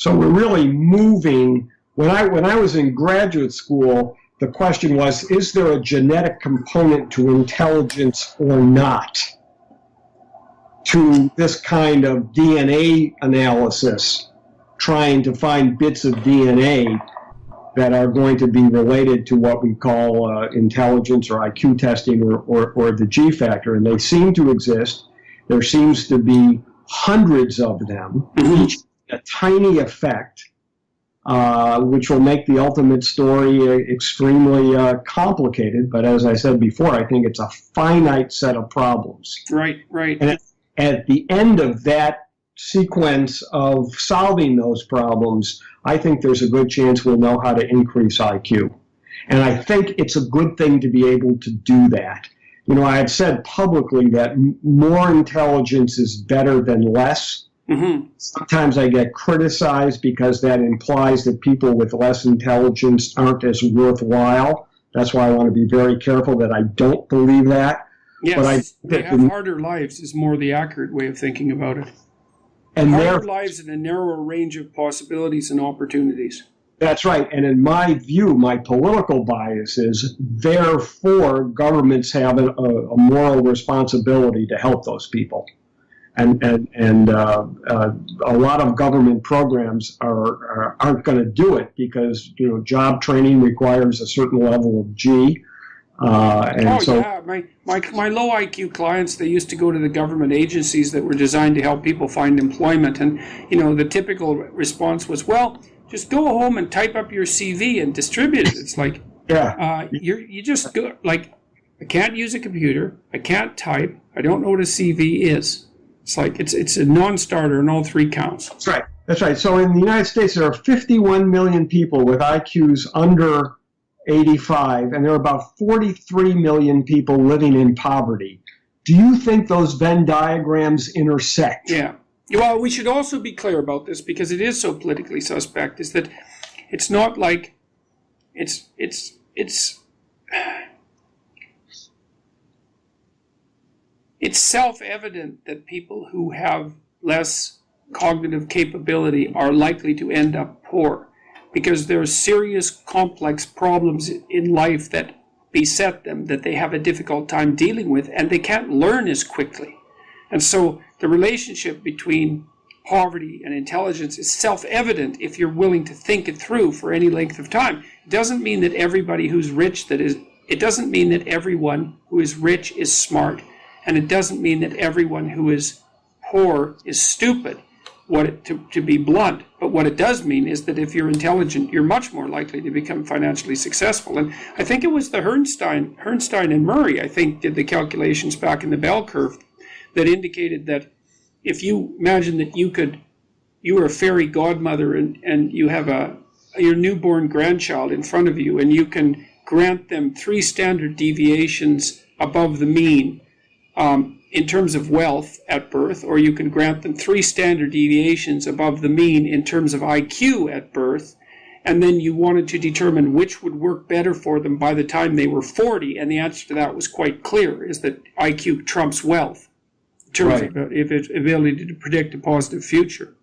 So we're really moving. When I was in graduate school, the question was, is there a genetic component to intelligence or not? To this kind of DNA analysis, trying to find bits of DNA that are going to be related to what we call intelligence or IQ testing or the G factor, and they seem to exist. There seems to be hundreds of them, each a tiny effect, which will make the ultimate story extremely complicated. But as I said before, I think it's a finite set of problems. Right. And at the end of that sequence of solving those problems, I think there's a good chance we'll know how to increase IQ. And I think it's a good thing to be able to do that. You know, I have said publicly that more intelligence is better than less. Mm-hmm. Sometimes I get criticized because that implies that people with less intelligence aren't as worthwhile. That's why I want to be very careful that I don't believe that. Yes, but they have harder lives is more the accurate way of thinking about it. And harder lives in a narrower range of possibilities and opportunities. That's right. And in my view, my political bias is, therefore, governments have a moral responsibility to help those people. And a lot of government programs aren't going to do it because, you know, job training requires a certain level of G. My low IQ clients, they used to go to the government agencies that were designed to help people find employment, and you know the typical response was, well, just go home and type up your CV and distribute it. It's like, you just go, like, I can't use a computer, I can't type, I don't know what a CV is. It's like it's a non-starter on all three counts. That's right. So in the United States, there are 51 million people with IQs under 85, and there are about 43 million people living in poverty. Do you think those Venn diagrams intersect? Yeah. Well, we should also be clear about this because it is so politically suspect, is that it's not like it's self-evident that people who have less cognitive capability are likely to end up poor, because there are serious, complex problems in life that beset them that they have a difficult time dealing with, and they can't learn as quickly. And so the relationship between poverty and intelligence is self-evident if you're willing to think it through for any length of time. It doesn't mean that everybody who's rich it doesn't mean that everyone who is rich is smart, and it doesn't mean that everyone who is poor is stupid. To be blunt, but what it does mean is that if you're intelligent, you're much more likely to become financially successful. And I think it was the Herrnstein and Murray, I think, did the calculations back in the bell curve that indicated that if you imagine that you were a fairy godmother and you have your newborn grandchild in front of you, and you can grant them 3 standard deviations above the mean, in terms of wealth at birth, or you can grant them 3 standard deviations above the mean in terms of IQ at birth, and then you wanted to determine which would work better for them by the time they were 40, and the answer to that was quite clear, is that IQ trumps wealth in terms of its ability to predict a positive future.